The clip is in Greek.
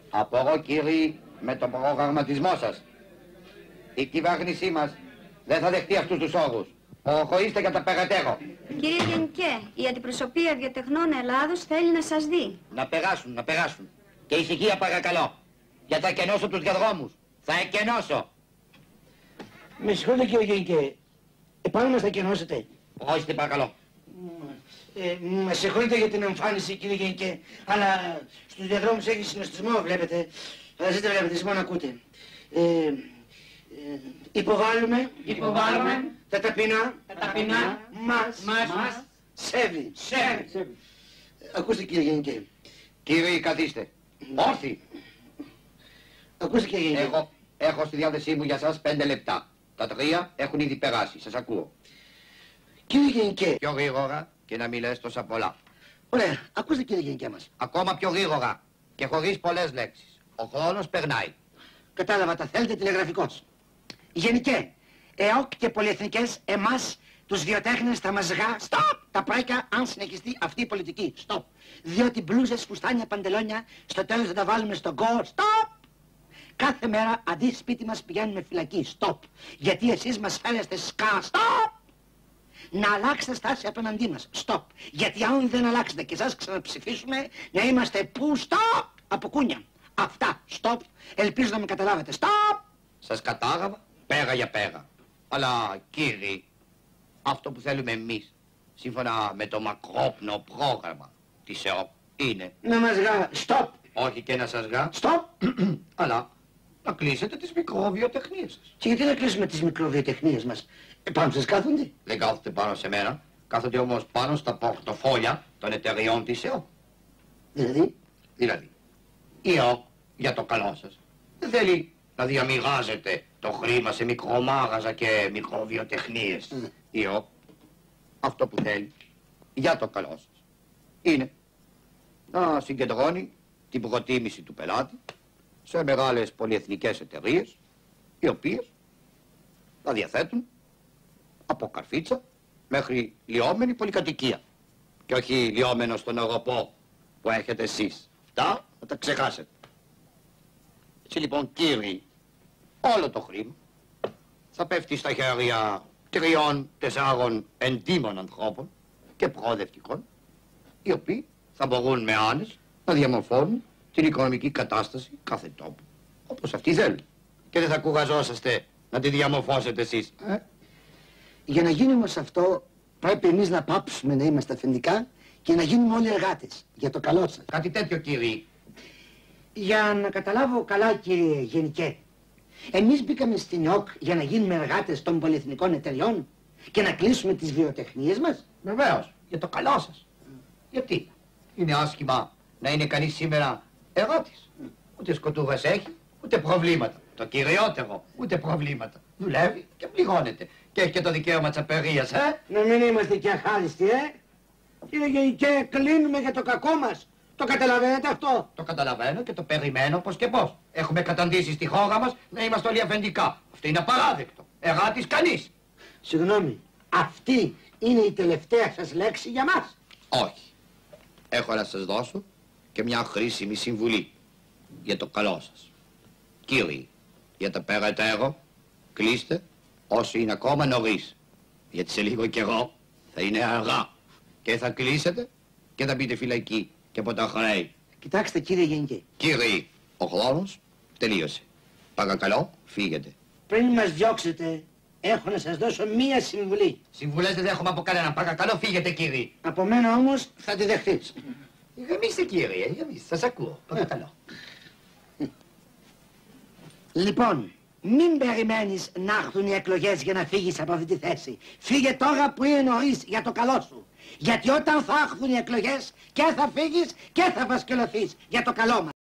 Απορώ κύριοι με τον προγραμματισμό σας. Η κυβέρνησή μας δεν θα δεχτεί αυτούς τους όρους. Προχωρήστε για τα περαιτέρω. Κύριε Γενικέ, η Αντιπροσωπεία Βιοτεχνών Ελλάδος θέλει να σας δει. Να περάσουν. Και ησυχία παρακαλώ. Για θα εκενώσω τους διαδρόμους. Θα εκενώσω. Με συγχωρείτε κύριε Γενικέ. Επάνω μας θα εκενώσετε. Προχωρήστε παρακαλώ. Με συγχωρείτε για την εμφάνιση κύριε Γενικέ. Αλλά στους διαδρόμους έχει συνοστισμό βλέπετε. Αλλά δεν βλέπετε, εσείς μόνο ακούτε. Υποβάλλουμε τα ταπεινά μας σέβη. Ακούστε κύριε Γενικέ. Κύριοι καθίστε. Όρθιοι. Ακούστε κύριε Γενικέ. Εγώ έχω στη διάθεσή μου για σας 5 λεπτά. Τα 3 έχουν ήδη περάσει. Σας ακούω. Κύριε Γενικέ. Πιο γρήγορα και να μην λες τόσα πολλά. Ωραία. Ακούστε κύριε Γενικέ μας. Ακόμα πιο γρήγορα και χωρίς πολλές λέξεις. Ο χρόνος περνάει. Κατάλαβα, τα θέλετε τηλεγραφικώς. Γενικέ, ΕΟΚ και πολυεθνικές, εμάς, τους βιοτέχνες θα μας Στοπ! Τα πράικα αν συνεχιστεί αυτή η πολιτική. Στοπ! Διότι μπλούζες, φουστάνια, παντελόνια, στο τέλος θα τα βάλουμε στον κόρ. Στοπ! Κάθε μέρα αντί σπίτι μας πηγαίνουμε φυλακή. Στοπ! Γιατί εσείς μας φέρεστε σκά. Στοπ! Να αλλάξετε στάση απέναντί μας. Στοπ! Γιατί αν δεν αλλάξετε και εσάς ξαναψηφίσουμε, να είμαστε που. Στοπ! Από κούνια. Αυτά. Στοπ! Ελπίζω να με καταλάβετε. Στοπ! Σας κατάλαβα. Πέρα για πέρα. Αλλά κύριοι, αυτό που θέλουμε εμείς, σύμφωνα με το μακρόπνο πρόγραμμα της ΕΟΚ, είναι... Να μας Στοπ! Όχι και να σας Στοπ! Αλλά να κλείσετε τις μικροβιοτεχνίες σας. Και γιατί να κλείσουμε τις μικροβιοτεχνίες μας. Πάνω σας κάθονται. Δεν κάθονται πάνω σε μένα. Κάθονται όμως πάνω στα πορτοφόλια των εταιριών της ΕΟΚ. Δηλαδή, η ΕΟΚ, για το καλό σας, δεν θέλει να διαμοιράζετε το χρήμα σε μικρομάγαζα και μικροβιοτεχνίες. Η ΕΟΚ, αυτό που θέλει, για το καλό σας, είναι να συγκεντρώνει την προτίμηση του πελάτη σε μεγάλες πολυεθνικές εταιρείες, οι οποίες θα διαθέτουν από καρφίτσα μέχρι λιώμενη πολυκατοικία. Και όχι λιώμενο στον οροπό που έχετε εσείς. Αυτά θα τα ξεχάσετε. Έτσι λοιπόν κύριοι, όλο το χρήμα θα πέφτει στα χέρια 3-4 εντύμων ανθρώπων και προοδευτικών, οι οποίοι θα μπορούν με άνεση να διαμορφώνουν την οικονομική κατάσταση κάθε τόπου, όπως αυτοί θέλουν. Και δεν θα κουραζόσαστε να τη διαμορφώσετε εσείς. Για να γίνει όμως αυτό, πρέπει εμείς να πάψουμε να είμαστε αφεντικά και να γίνουμε όλοι εργάτες, για το καλό σας. Κάτι τέτοιο κύριοι. Για να καταλάβω καλά κύριε Γενικέ, εμείς μπήκαμε στην ΕΟΚ για να γίνουμε εργάτες των πολυεθνικών εταιριών και να κλείσουμε τις βιοτεχνίες μας. Βεβαίως, για το καλό σας. Γιατί είναι άσχημα να είναι κανείς σήμερα εργάτης. Ούτε σκοτούβες έχει, ούτε προβλήματα. Το κυριότερο, ούτε προβλήματα. Δουλεύει και πληρώνεται. Και έχει και το δικαίωμα της απεργίας, Να μην είμαστε και αχάριστοι, Κύριε Γενικέ, κλείνουμε για το κακό μας. Το καταλαβαίνετε αυτό. Το καταλαβαίνω και το περιμένω πώς και πώς. Έχουμε καταντήσει στη χώρα μας να είμαστε όλοι αφεντικά. Αυτό είναι απαράδεκτο. Εργάτης κανείς. Συγγνώμη, αυτή είναι η τελευταία σας λέξη για μας. Όχι. Έχω να σας δώσω και μια χρήσιμη συμβουλή για το καλό σας. Κύριοι, για τα περαιτέρω, κλείστε όσο είναι ακόμα νωρίς. Γιατί σε λίγο καιρό θα είναι αργά. Και θα κλείσετε και θα μπείτε φυλακή και από τα χρέη. Κοιτάξτε κύριε Γενικέ. Κύριοι, ο χρόνος τελείωσε. Παρακαλώ, φύγετε. Πριν μας διώξετε, έχω να σας δώσω μία συμβουλή. Συμβουλές δεν έχουμε από κανέναν. Παρακαλώ, φύγετε κύριοι. Από μένα όμως θα τη δεχτείς. Ηρεμήστε κύριε, ηρεμήστε. Σας ακούω. Παρακαλώ. Λοιπόν, μην περιμένεις να έρθουν οι εκλογές για να φύγεις από αυτή τη θέση. Φύγε τώρα που είναι νωρίς για το καλό σου. Γιατί όταν θα έρθουν οι εκλογές και θα φύγεις και θα βασκελωθείς για το καλό μας.